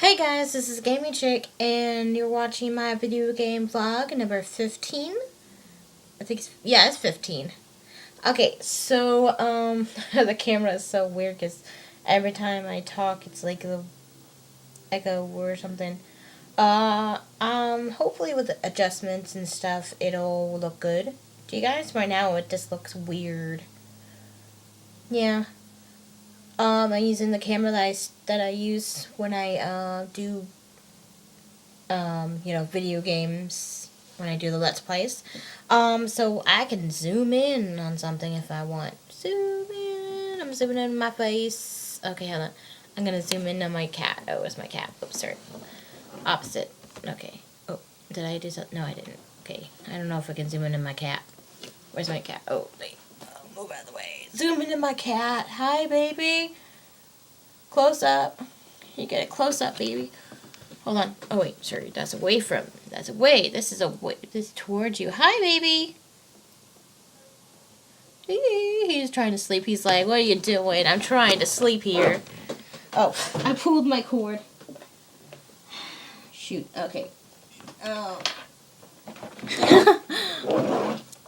Hey guys, this is Gaming Chick, and you're watching my video game vlog number 15. It's 15. Okay, so, the camera is so weird because every time I talk, it's like a echo or something. Hopefully with the adjustments and stuff, it'll look good. Do you guys? Right now, it just looks weird. Yeah. I'm using the camera that I use when I, do video games when I do the Let's Plays. So I can zoom in on something if I want. Zoom in. I'm zooming in my face. Okay, hold on. I'm gonna zoom in on my cat. Oh, where's my cat? Oops, sorry. Opposite. Okay. Oh, did I do something? No, I didn't. Okay. I don't know if I can zoom in on my cat. Where's my cat? Oh, wait. Move out of the way. Zoom into my cat. Hi, baby. Close up. You get a close up, baby. Hold on. Oh, wait. Sorry. That's away from. That's away. This is away. This is towards you. Hi, baby. He's trying to sleep. He's like, what are you doing? I'm trying to sleep here. Oh, I pulled my cord. Shoot. Okay. Oh.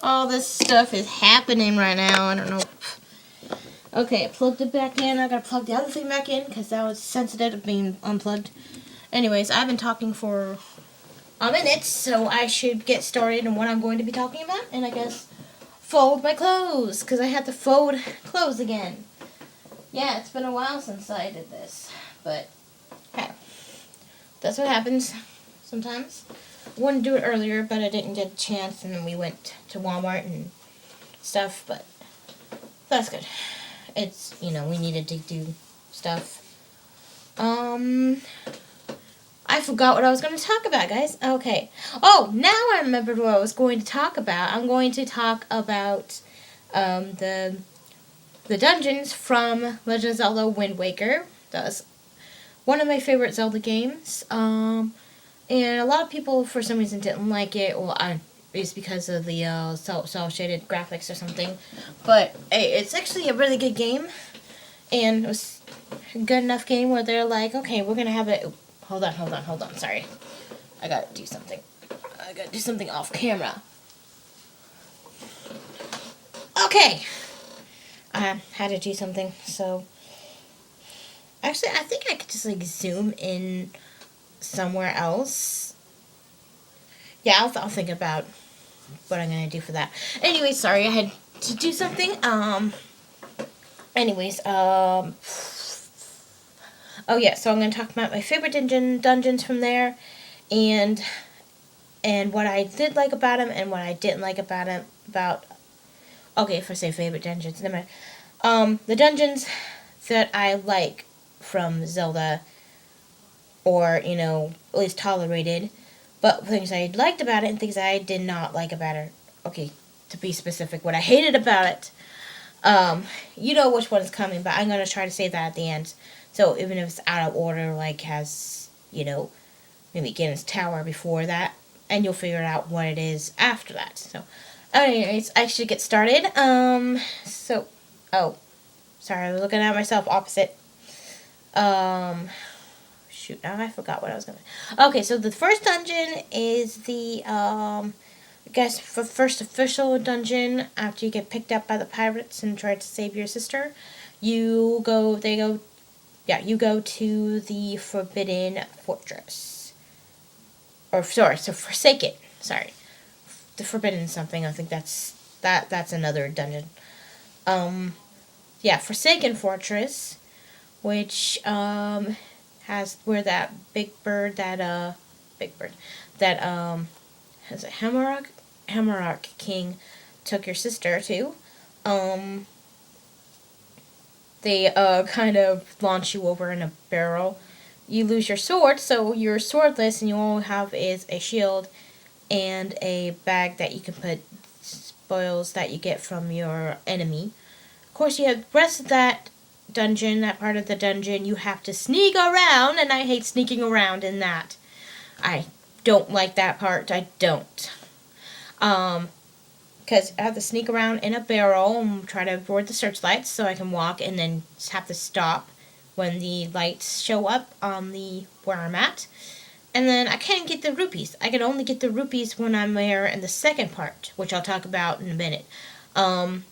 All this stuff is happening right now. I don't know. Okay, I plugged it back in. I gotta plug the other thing back in because that was sensitive of being unplugged. Anyways, I've been talking for a minute, so I should get started on what I'm going to be talking about. And I guess fold my clothes because I had to fold clothes again. Yeah, it's been a while since I did this, but hey, that's what happens sometimes. I wanted to do it earlier, but I didn't get a chance, and then we went to Walmart and stuff, but that's good. It's, we needed to do stuff. I forgot what I was going to talk about, guys. Okay. Oh, now I remembered what I was going to talk about. I'm going to talk about the dungeons from Legend of Zelda Wind Waker. That's one of my favorite Zelda games. And a lot of people, for some reason, didn't like it. Well, it's because of the cel-shaded graphics or something. But hey, it's actually a really good game. And it was a good enough game where they're like, okay, we're going to have it. Hold on. Sorry. I gotta do something off camera. Okay. I had to do something, so. Actually, I think I could just, zoom in somewhere else. Yeah, I'll think about what I'm gonna do for that. Anyway, sorry, I had to do something. Oh yeah, so I'm going to talk about my favorite dungeons from there, and what I did like about them, and what I didn't like about them. Okay, if I say favorite dungeons, never mind. The dungeons that I like from Zelda, or at least tolerated, but things I liked about it and things I did not like about it. Okay, to be specific, what I hated about it. You know which one is coming, but I'm going to try to say that at the end. So even if it's out of order, has, maybe Ganon's Tower before that, and you'll figure out what it is after that. So, anyways, I should get started. Sorry, I was looking at myself opposite. Shoot, now I forgot what I was going to. Okay, so the first dungeon is the, I guess, the first official dungeon after you get picked up by the pirates and try to save your sister. You go to the Forbidden Fortress. Forsaken. Sorry. The Forbidden something, I think that's another dungeon. Forsaken Fortress, which, has where that has a Hammerrock King took your sister to. They kind of launch you over in a barrel. You lose your sword, so you're swordless, and you all have is a shield and a bag that you can put spoils that you get from your enemy. Of course, you have the rest of that part of the dungeon, you have to sneak around, and I hate sneaking around in that. I don't like that part. I don't. Because I have to sneak around in a barrel and try to avoid the searchlights so I can walk and then have to stop when the lights show up on the where I'm at. And then I can't get the rupees. I can only get the rupees when I'm there in the second part, which I'll talk about in a minute. Um,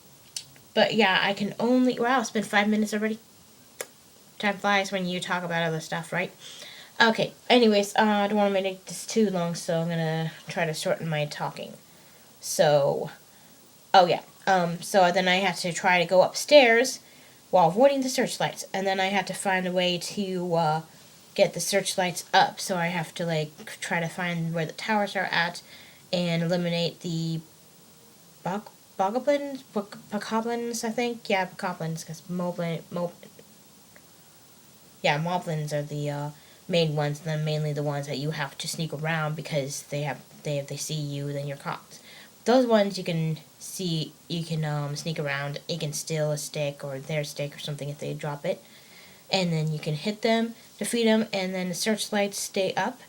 but yeah, I can only. Wow, it's been 5 minutes already. Time flies when you talk about other stuff, right? Okay. Anyways, I don't want to make this too long, so I'm gonna try to shorten my talking. So, oh yeah. So then I had to try to go upstairs while avoiding the searchlights, and then I had to find a way to get the searchlights up. So I have to like try to find where the towers are at and eliminate the bogoblins, I think. Yeah, bogoblins, because moblins are the main ones, and then mainly the ones that you have to sneak around because if they see you, then you're caught. Those ones you can see, you can sneak around. You can steal a stick or their stick or something if they drop it, and then you can hit them, defeat them, and then the searchlights stay up.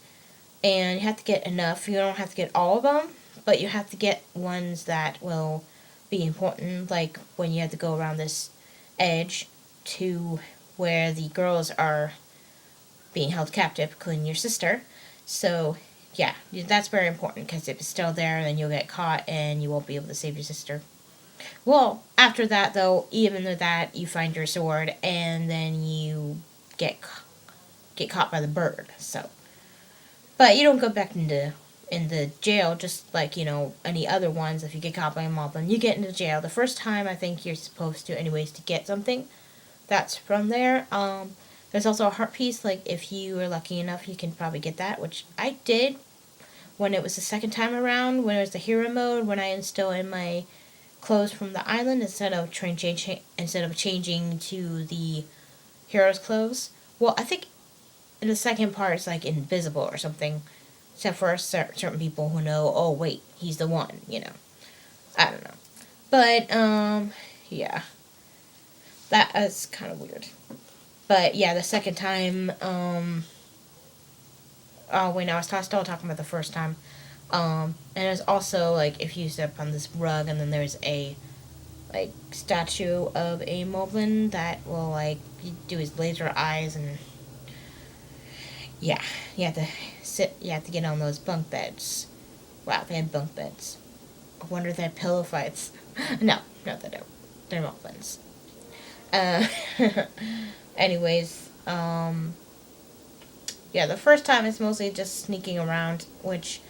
And you have to get enough. You don't have to get all of them, but you have to get ones that will be important, like when you have to go around this edge to where the girls are being held captive, including your sister. So, yeah, that's very important because if it's still there, then you'll get caught and you won't be able to save your sister. Well, after that, though, even with that, you find your sword and then you get caught by the bird. So, but you don't go back in the jail just like any other ones. If you get caught by a moblin, you get into jail. The first time I think you're supposed to, anyways, to get something. That's from there. There's also a heart piece. Like if you are lucky enough, you can probably get that, which I did when it was the second time around. When it was the hero mode, when I am still in my clothes from the island instead of changing to the hero's clothes. Well, I think in the second part it's like invisible or something, except for certain people who know. Oh wait, he's the one. I don't know, but yeah, that is kind of weird. But yeah, the second time, oh wait, no, I was still talking about the first time. And there's also like if you step on this rug, and then there's a like statue of a moblin that will like do his laser eyes, and yeah, you have to sit. You have to get on those bunk beds. Wow, they had bunk beds. I wonder if they had pillow fights. No, they don't. They're moblins. Uh, anyways, yeah, the first time it's mostly just sneaking around, which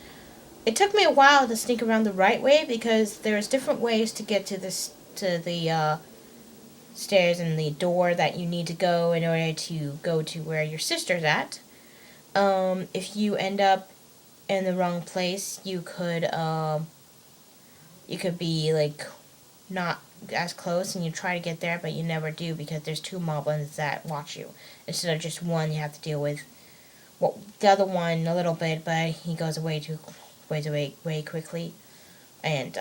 it took me a while to sneak around the right way because there's different ways to get to the stairs and the door that you need to go in order to go to where your sister's at. If you end up in the wrong place, you could be like not as close, and you try to get there, but you never do because there's two moblins that watch you instead of just one you have to deal with. Well, the other one a little bit, but he goes away way quickly, and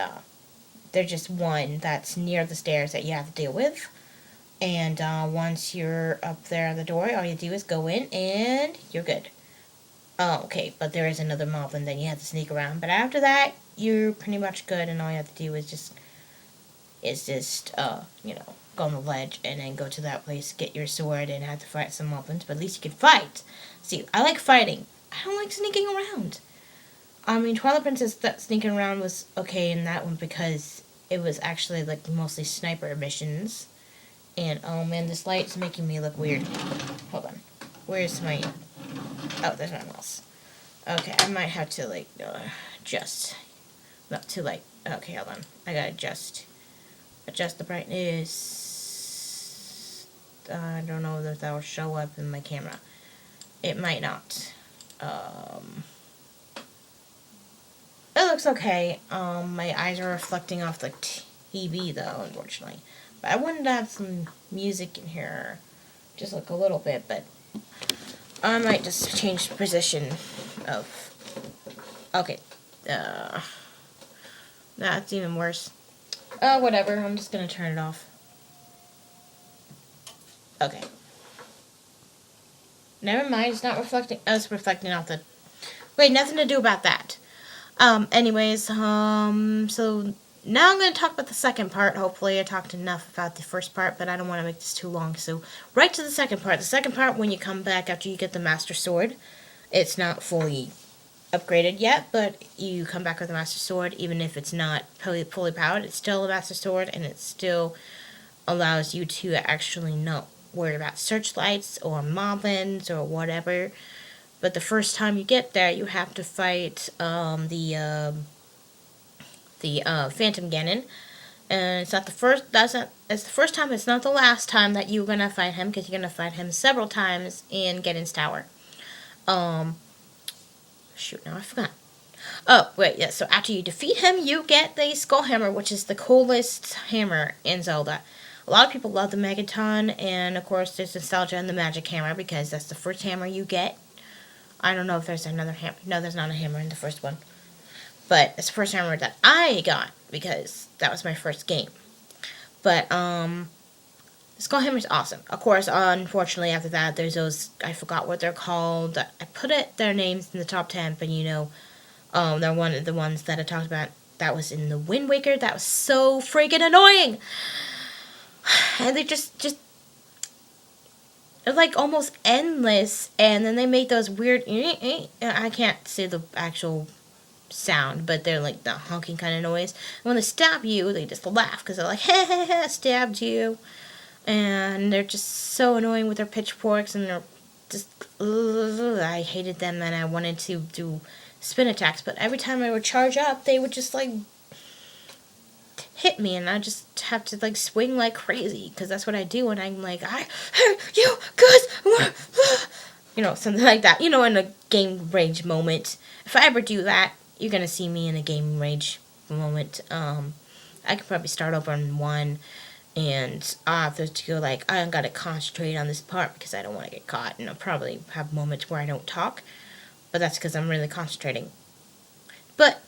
there's just one that's near the stairs that you have to deal with. And once you're up there at the door, all you do is go in, and you're good. Oh, okay, but there is another moblin that you have to sneak around. But after that, you're pretty much good, and all you have to do is just go on the ledge and then go to that place, get your sword, and have to fight some moblins. But at least you can fight. See, I like fighting. I don't like sneaking around. I mean, Twilight Princess, that sneaking around was okay in that one because it was actually like mostly sniper missions. And oh man, this light's making me look weird. Hold on. Where's my... Oh, there's my mouse. Okay, I might have to like adjust. Not too light. Okay, hold on. I gotta adjust the brightness. I don't know if that will show up in my camera. It might not. It looks okay. My eyes are reflecting off the TV though, unfortunately. But I wanted to have some music in here, just like a little bit, but I might just change the position of... Okay. That's even worse. Whatever. I'm just gonna turn it off. Okay. Never mind. It's not reflecting. Oh, it's reflecting off the... Wait, nothing to do about that. Anyways, so now I'm going to talk about the second part. Hopefully I talked enough about the first part, but I don't want to make this too long. So right to the second part. The second part, when you come back after you get the Master Sword, it's not fully upgraded yet, but you come back with a Master Sword, even if it's not fully powered, it's still a Master Sword, and it still allows you to actually not worry about searchlights or moblins or whatever. But the first time you get there, you have to fight the Phantom Ganon, and it's not the first. It's the first time. It's not the last time that you're gonna fight him, because you're gonna fight him several times in Ganon's Tower. Shoot, now I forgot. Oh, wait, yeah, so after you defeat him, you get the Skull Hammer, which is the coolest hammer in Zelda. A lot of people love the Megaton, and of course there's nostalgia in the Magic Hammer, because that's the first hammer you get. I don't know if there's another hammer. No, there's not a hammer in the first one. But it's the first hammer that I got, because that was my first game. But, Skull Hammer's awesome. Of course, unfortunately, after that, there's those, I forgot what they're called. I put their names in the top 10, but they're one of the ones that I talked about that was in the Wind Waker. That was so freaking annoying! And they just they're like almost endless, and then they make those weird, I can't say the actual sound, but they're like the honking kind of noise. And when they stab you, they just laugh, because they're like, ha, stabbed you. And they're just so annoying with their pitchforks, and they're just, I hated them, and I wanted to do spin attacks, but every time I would charge up, they would just like hit me, and I just have to like swing like crazy, because that's what I do, and I'm like, I hate you guys, something like that, in a game rage moment. If I ever do that, you're gonna see me in a game rage moment. I could probably start over on one, and I have to go like, I gotta concentrate on this part because I don't want to get caught, and I'll probably have moments where I don't talk, but that's because I'm really concentrating. But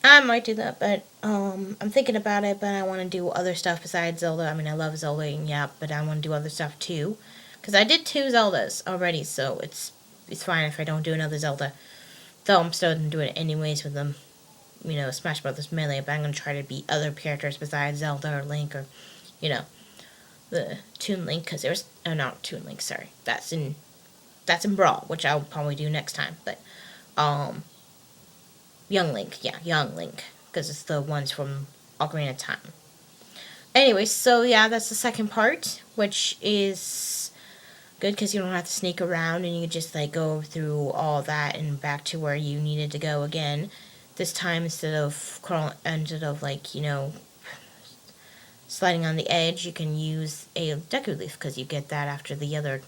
I might do that, but I'm thinking about it, but I want to do other stuff besides Zelda. I mean, I love Zelda, yeah, but I want to do other stuff too, because I did 2 Zeldas already, so it's fine if I don't do another Zelda. Though I'm still going to do it anyways with them, Smash Brothers Melee, but I'm going to try to beat other characters besides Zelda or Link, or, the Toon Link, because there's, oh, not Toon Link, sorry, that's in Brawl, which I'll probably do next time, but, Young Link, because it's the ones from Ocarina of Time. Anyway, so yeah, that's the second part, which is good because you don't have to sneak around, and you just like go through all that and back to where you needed to go again. This time, instead of sliding on the edge, you can use a Deku Leaf, because you get that after the other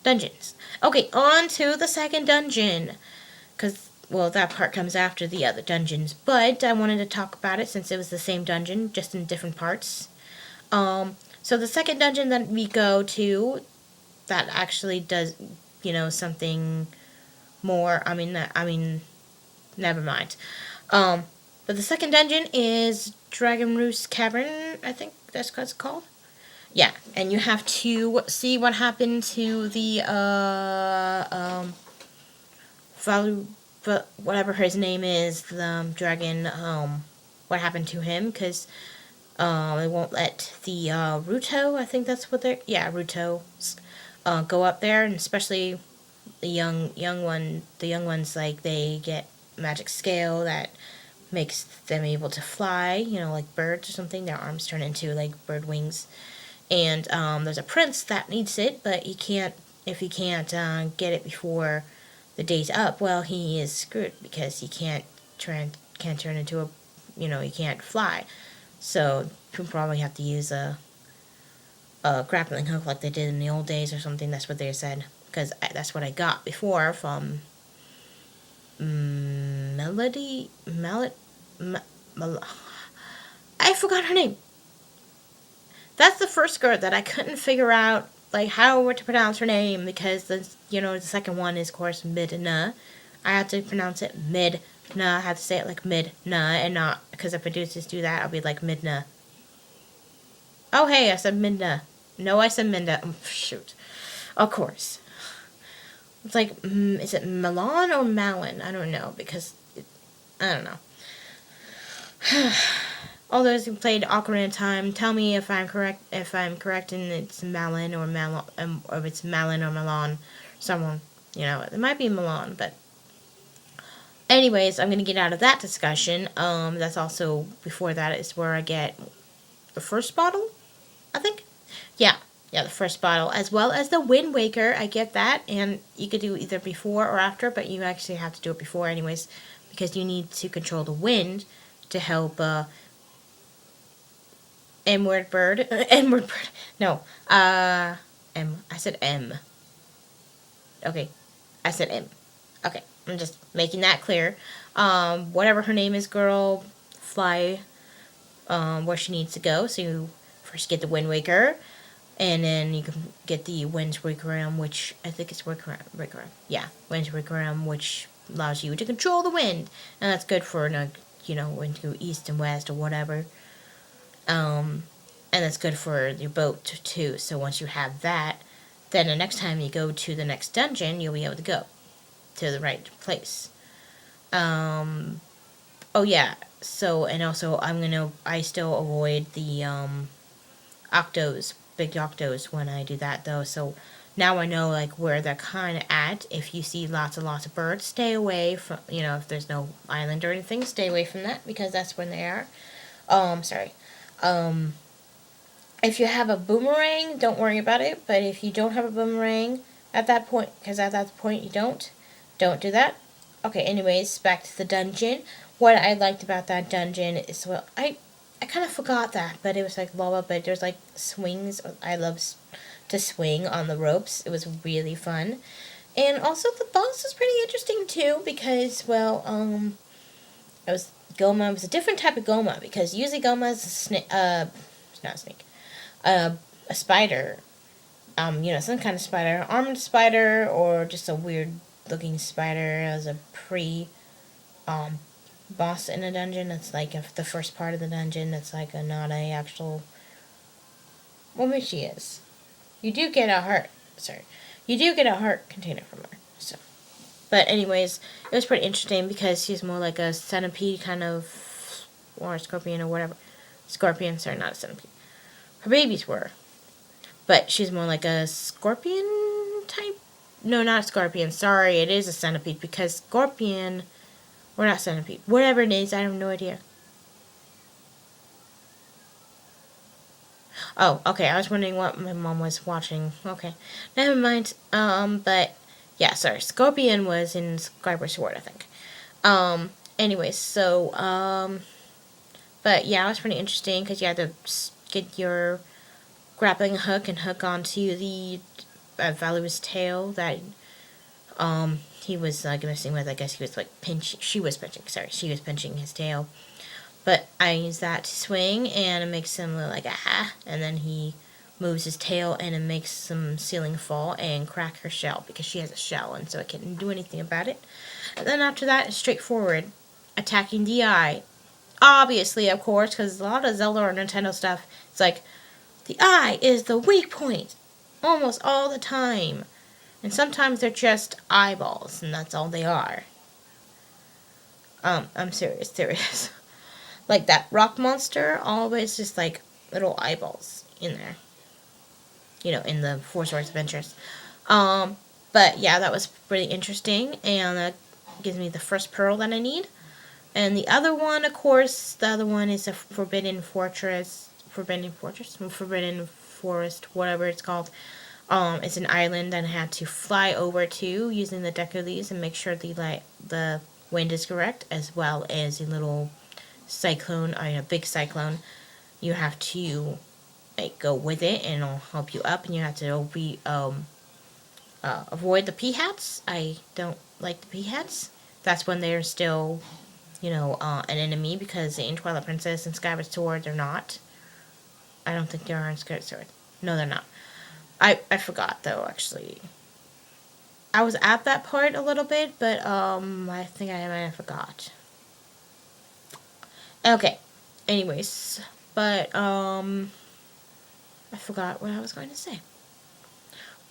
dungeons. Okay, on to the second dungeon, because, well, that part comes after the other dungeons, but I wanted to talk about it since it was the same dungeon, just in different parts. So the second dungeon that we go to, that actually does, something more, never mind. But the second dungeon is Dragon Roost Cavern, I think that's what it's called. Yeah, and you have to see what happened to the, whatever his name is, the dragon, what happened to him, because, they won't let the, Ruto, I think that's what Ruto, go up there, and especially the young ones, like, they get magic scale that makes them able to fly, like birds or something. Their arms turn into like bird wings, and there's a prince that needs it, but if he can't get it before the day's up, well, he is screwed, because he can't turn into a, he can't fly. So he'll probably have to use a grappling hook like they did in the old days or something. That's what they said, because that's what I got before from I forgot her name. That's the first girl that I couldn't figure out, like, how to pronounce her name, because the second one is, of course, Midna. I had to pronounce it Midna. I had to say it like Midna, and not, because if producers do that, I'll be like Midna. Oh, hey, I said Midna. No, I said Midna. Oh, shoot. Of course. It's like, is it Milan or Malin? I don't know, because, I don't know. all those who played Ocarina of Time, tell me if I'm correct. If I'm correct, and it's Malon or Malon, or if it's Malon or Malon, someone. It might be Malon, but anyways, I'm gonna get out of that discussion. That's also before that is where I get the first bottle, I think. Yeah, the first bottle, as well as the Wind Waker. I get that, and you could do either before or after, but you actually have to do it before, anyways, because you need to control the wind to help Edward Bird. Edward Bird. No, M. I said M. Okay, I said M. Okay, I'm just making that clear. Whatever her name is, girl, fly where she needs to go. So you first get the Wind Waker, and then you can get the Wind's Wakeram, which I think is Wakeram. Yeah, Wind's Wakeram, which allows you to control the wind, and that's good for when you go east and west or whatever. And that's good for your boat too. So once you have that, then the next time you go to the next dungeon, you'll be able to go to the right place. Oh yeah. So, and also I still avoid the octos, big octos when I do that though. So now I know like where they're kind of at. If you see lots and lots of birds, stay away from, if there's no island or anything, stay away from that because that's when they are. Sorry. If you have a boomerang, don't worry about it. But if you don't have a boomerang at that point, because at that point you don't do that. Okay, anyways, back to the dungeon. What I liked about that dungeon is, well, I kind of forgot that, but it was like lava, but there's like swings. I love to swing on the ropes. It was really fun. And also the boss was pretty interesting too because, well, Goma was a different type of Goma because usually Goma is a snake, not a snake, a spider, some kind of spider, armored spider, or just a weird looking spider as a boss in a dungeon. It's like the first part of the dungeon. It's like not a actual. Well, maybe she is. You do get a heart. Sorry, you do get a heart container from her. So, but anyways, it was pretty interesting because she's more like a centipede kind of, or a scorpion or whatever. Scorpion, sorry, not a centipede. Her babies were. But she's more like a scorpion type. No, not a scorpion. Sorry, it is a centipede because scorpion, or not centipede, whatever it is, I have no idea. Oh, okay. I was wondering what my mom was watching. Okay, never mind. But yeah, sorry. Scorpion was in Skyward Sword, I think. Anyways, so but yeah, it was pretty interesting because you had to get your grappling hook and hook onto the Valua's tail that he was messing with. I guess he was like pinching. She was pinching his tail. But I use that to swing, and it makes him look like and then he moves his tail, and it makes some ceiling fall and crack her shell because she has a shell, and so I can't do anything about it. And then after that, it's straightforward, attacking the eye. Obviously, of course, because a lot of Zelda or Nintendo stuff, it's like the eye is the weak point almost all the time. And sometimes they're just eyeballs, and that's all they are. I'm serious. Like that rock monster, always just like little eyeballs in there. In the Four Swords Adventures. But yeah, that was pretty interesting, and that gives me the first pearl that I need. And the other one, of course, is a Forbidden Forest, whatever it's called. It's an island that I had to fly over to using the Deku Leaves and make sure the wind is correct, as well as a little cyclone, a big cyclone. You have to go with it, and it'll help you up, and you have to avoid the Peahats. I don't like the Peahats. That's when they're still, an enemy, because in Twilight Princess and Skyward Sword, they're not. I don't think they are in Skyward Sword. No, they're not. I forgot, though, actually. I was at that part a little bit, but I think I might have forgot. Okay. Anyways, but I forgot what I was going to say.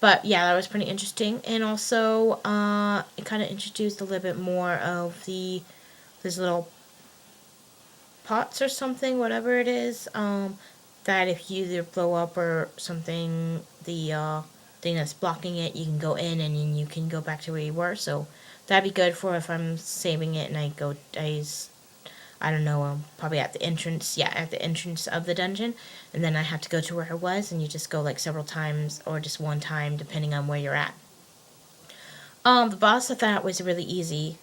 But yeah, that was pretty interesting, and also it kind of introduced a little bit more of these little pots or something, whatever it is, that if you either blow up or something, the thing that's blocking it, you can go in and then you can go back to where you were. So that'd be good for if I'm saving it and I don't know, probably at the entrance, at the entrance of the dungeon, and then I have to go to where I was, and you just go like several times or just one time depending on where you're at. The boss I thought was really easy.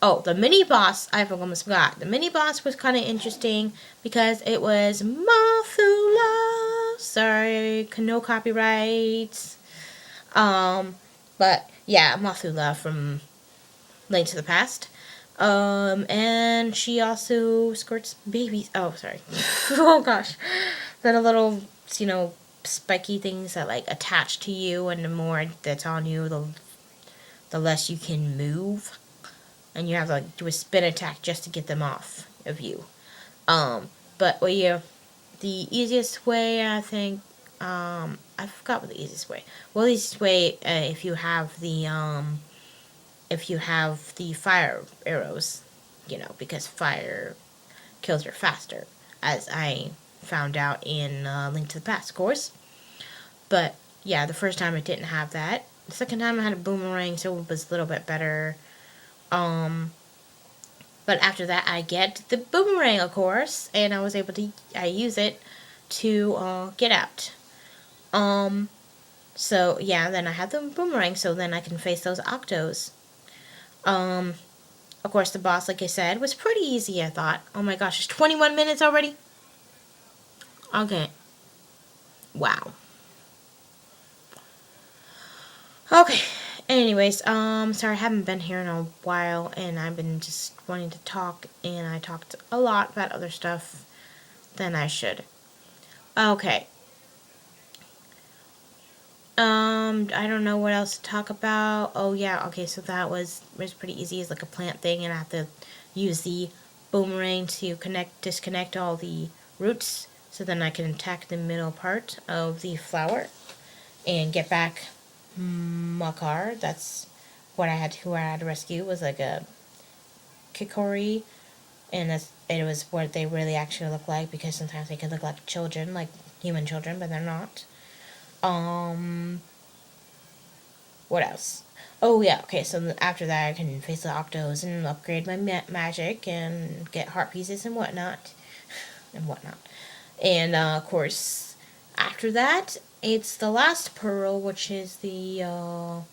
Oh, the mini boss, I almost forgot. The mini boss was kind of interesting because it was Mothula. Sorry, no copyrights. But yeah, Mothula from Link to the Past. And she also squirts babies. Oh, sorry. Oh gosh. Then a little, spiky things that like attach to you, and the more that's on you, the less you can move. And you have to like do a spin attack just to get them off of you. But the easiest way, I think, I forgot what the easiest way. Well, the easiest way, if you have the fire arrows, because fire kills her faster, as I found out in Link to the Past, of course. But yeah, the first time I didn't have that. The second time I had a boomerang, so it was a little bit better. But after that, I get the boomerang, of course, and I was able to use it to get out. So yeah, then I have the boomerang, so then I can face those octos. Of course, the boss, like I said, was pretty easy, I thought. Oh my gosh, it's 21 minutes already? Okay. Wow. Okay. Anyways, sorry, I haven't been here in a while, and I've been just wanting to talk, and I talked a lot about other stuff than I should. Okay. I don't know what else to talk about. Oh yeah, okay, so that was pretty easy. It's like a plant thing, and I have to use the boomerang to disconnect all the roots, so then I can attack the middle part of the flower and get back Makar. That's who I had to rescue. Was like a Kikori, and it was what they really actually look like, because sometimes they can look like children, like human children, but they're not. What else? Oh yeah, okay, so after that I can face the Octos and upgrade my magic and get heart pieces and whatnot. And of course, after that, it's the last pearl, which is the, oh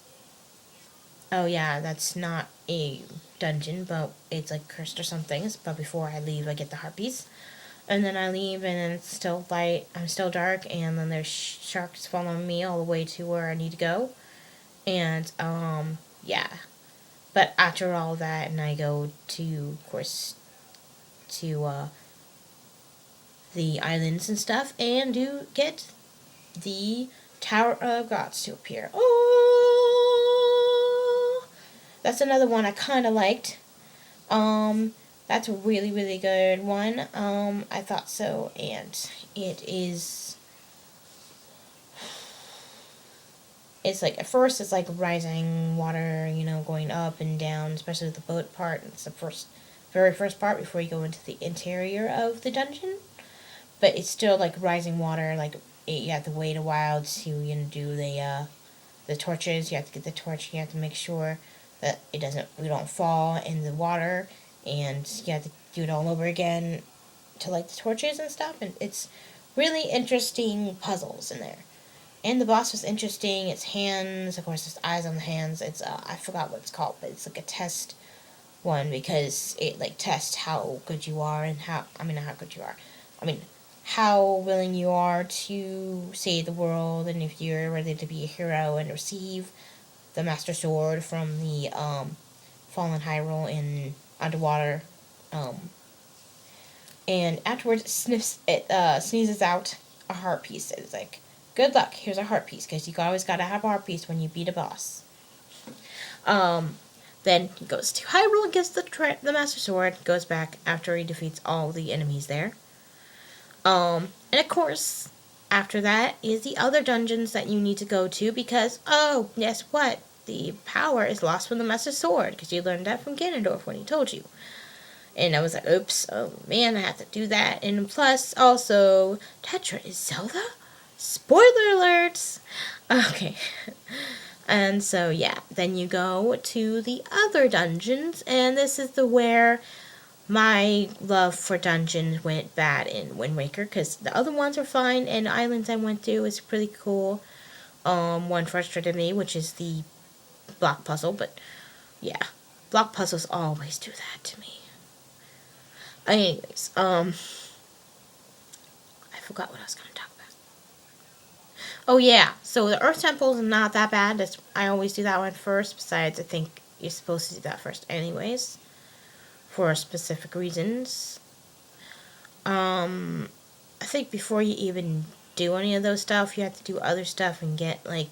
yeah, that's not a dungeon, but it's like cursed or something. But before I leave, I get the heart piece. And then I leave, and then it's still light, I'm still dark, and then there's sharks following me all the way to where I need to go. And, yeah. But after all that, and I go to, of course, to, the islands and stuff, and do get the Tower of Gods to appear. Oh! That's another one I kind of liked. That's a really, really good one. I thought so, and it's like, at first it's like rising water, going up and down, especially the boat part. It's the very first part before you go into the interior of the dungeon. But it's still like rising water, like you have to wait a while to, do the torches. You have to get the torch, you have to make sure that we don't fall in the water, and you have to do it all over again to light the torches and stuff, and it's really interesting puzzles in there. And the boss was interesting. Its hands, of course, its eyes on the hands. It's I forgot what it's called, but it's like a test one, because it like tests how good you are, and not how good you are. How willing you are to save the world, and if you're ready to be a hero and receive the Master Sword from the fallen Hyrule in underwater. And afterwards, it sneezes out a heart piece. It's like, good luck, here's a heart piece, because you always gotta have a heart piece when you beat a boss. Then he goes to Hyrule and gets the Master Sword, goes back after he defeats all the enemies there. And of course, after that is the other dungeons that you need to go to, because, oh, guess what? The power is lost from the Master Sword, because you learned that from Ganondorf when he told you. And I was like, oops, oh man, I have to do that. And plus, also, Tetra is Zelda? Spoiler alerts! Okay. And so, yeah, then you go to the other dungeons, and this is the where my love for dungeons went bad in Wind Waker, because the other ones are fine, and islands I went through is pretty cool. One frustrated me, which is the block puzzle, but yeah, block puzzles always do that to me. Anyways, I forgot what I was going to talk about. Oh yeah, so the Earth Temple is not that bad. I always do that one first. Besides, I think you're supposed to do that first anyways, for specific reasons. I think before you even do any of those stuff, you have to do other stuff and get like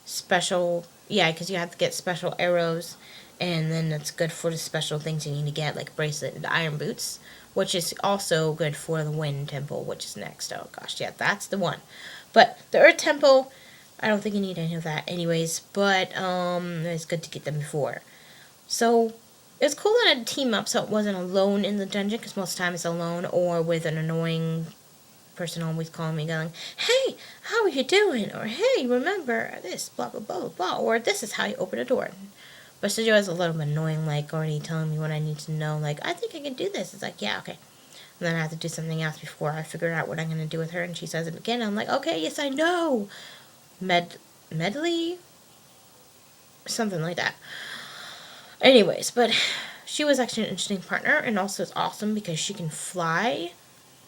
special. Yeah, because you have to get special arrows, and then that's good for the special things you need to get, like bracelet and iron boots, which is also good for the Wind Temple, which is next. Oh gosh, yeah, that's the one. But the Earth Temple, I don't think you need any of that anyways, but it's good to get them before. So it's cool that I had a team up so it wasn't alone in the dungeon, because most times it's alone or with an annoying person always calling me going, hey, how are you doing? Or hey, remember this, blah, blah, blah, blah, blah. Or this is how you open a door. But Sujo is a little bit annoying, like already telling me what I need to know. Like, I think I can do this. It's like, yeah, okay. And then I have to do something else before I figure out what I'm going to do with her. And she says it again. I'm like, okay, yes, I know. Medley? Something like that. Anyways, but she was actually an interesting partner. And also it's awesome because she can fly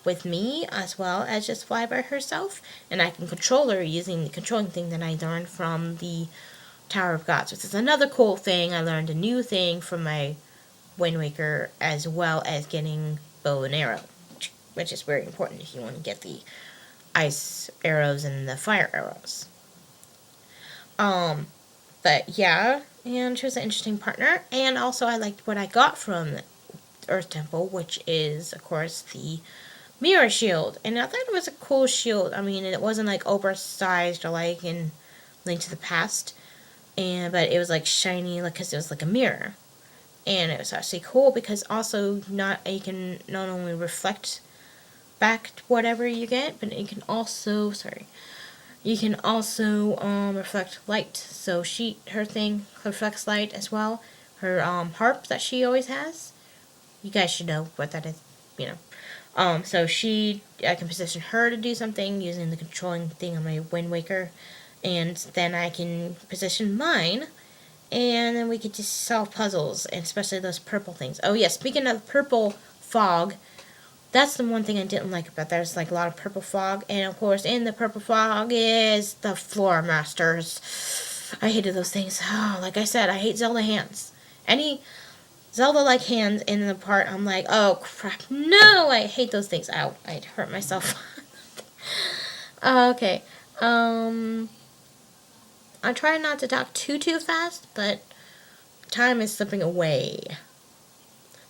with me as well as just fly by herself. And I can control her using the controlling thing that I learned from the Tower of Gods, which is another cool thing. I learned a new thing from my Wind Waker, as well as getting bow and arrow, which is very important if you want to get the ice arrows and the fire arrows. But yeah, and she was an interesting partner, and also I liked what I got from the Earth Temple, which is, of course, the mirror shield, and I thought it was a cool shield. I mean, it wasn't like oversized or like in Link to the Past, but it was like shiny, like, because it was like a mirror. And it was actually cool because also you can not only reflect back whatever you get, but you can also reflect light. So her thing reflects light as well. Her harp that she always has, you guys should know what that is, you know. So I can position her to do something using the controlling thing on my Wind Waker, and then I can position mine. And then we could just solve puzzles, and especially those purple things. Oh yeah, speaking of purple fog, that's the one thing I didn't like about that. There's like a lot of purple fog, and of course in the purple fog is the Floor Masters. I hated those things. Oh, like I said, I hate Zelda hands. Any Zelda-like hands in the part, I'm like, oh crap, no, I hate those things. Ow, I'd hurt myself. Okay, I try not to talk too fast, but time is slipping away.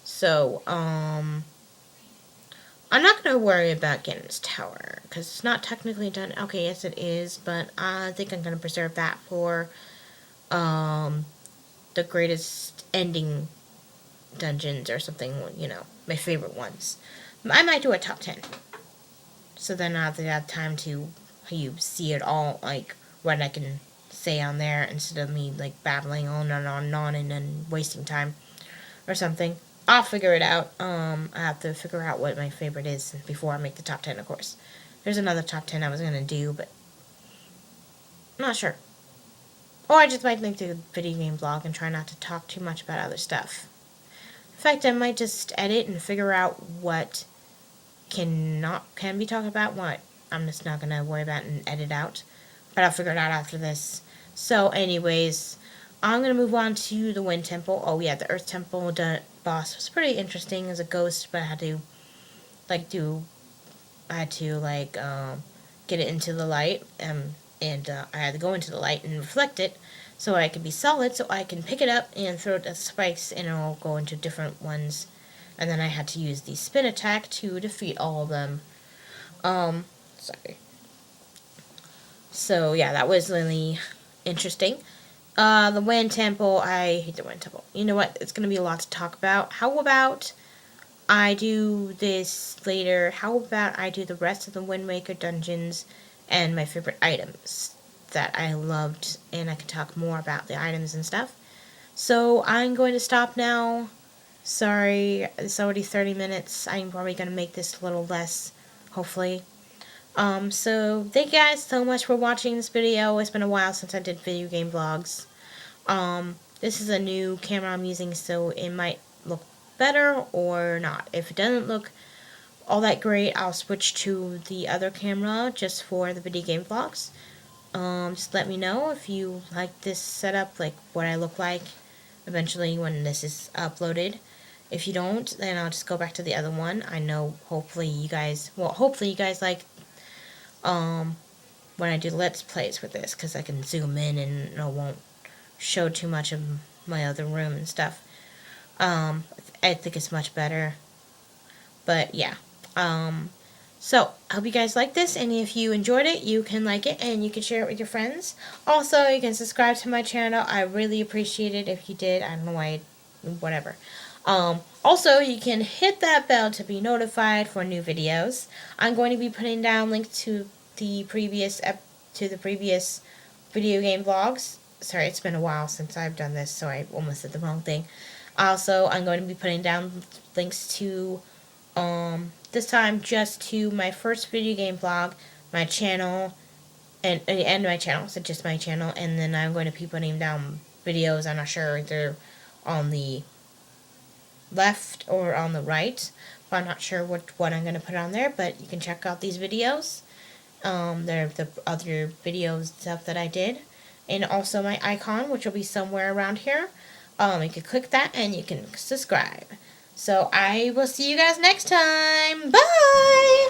So, I'm not going to worry about Ganon's Tower, because it's not technically done. Okay, yes it is, but I think I'm going to preserve that for, the greatest ending dungeons or something, you know, my favorite ones. I might do a top 10. So then I'll have time to see it all, like, what I can say on there, instead of me, like, babbling on and on and on and then wasting time or something. I'll figure it out. I have to figure out what my favorite is before I make the top 10, of course. There's another top 10 I was going to do, but I'm not sure. Or I just might make the video game vlog and try not to talk too much about other stuff. In fact, I might just edit and figure out what can be talked about, what I'm just not going to worry about and edit out. But I'll figure it out after this. So anyways, I'm going to move on to the Wind Temple. Oh yeah, the Earth Temple boss was pretty interesting as a ghost, but I had to get it into the light, and I had to go into the light and reflect it so I can be solid, so I can pick it up and throw it at spikes, and it'll go into different ones. And then I had to use the spin attack to defeat all of them. Sorry. So yeah, that was really interesting. The Wind Temple, I hate the Wind Temple. You know what? It's going to be a lot to talk about. How about I do this later? How about I do the rest of the Wind Waker dungeons and my favorite items that I loved, and I can talk more about the items and stuff. So I'm going to stop now. Sorry, it's already 30 minutes. I'm probably going to make this a little less, hopefully. So thank you guys so much for watching this video. It's been a while since I did video game vlogs. This is a new camera I'm using, so it might look better or not. If it doesn't look all that great, I'll switch to the other camera just for the video game vlogs. Just let me know if you like this setup, like what I look like eventually when this is uploaded. If you don't, then I'll just go back to the other one. I know hopefully you guys like when I do Let's Plays with this, because I can zoom in and it won't show too much of my other room and stuff. I think it's much better. But yeah. So, I hope you guys like this, and if you enjoyed it, you can like it, and you can share it with your friends. Also, you can subscribe to my channel. I really appreciate it if you did. I don't know why, whatever. Also, you can hit that bell to be notified for new videos. I'm going to be putting down links to the previous video game vlogs. Sorry, it's been a while since I've done this, so I almost said the wrong thing. Also, I'm going to be putting down links to, this time just to my first video game vlog, my channel, and my channel, so just my channel, and then I'm going to be putting down videos, I'm not sure, either on the left or on the right, but I'm not sure what I'm going to put on there, but you can check out these videos. They're the other videos stuff that I did, and also my icon, which will be somewhere around here. You can click that and you can subscribe. So I will see you guys next time. Bye!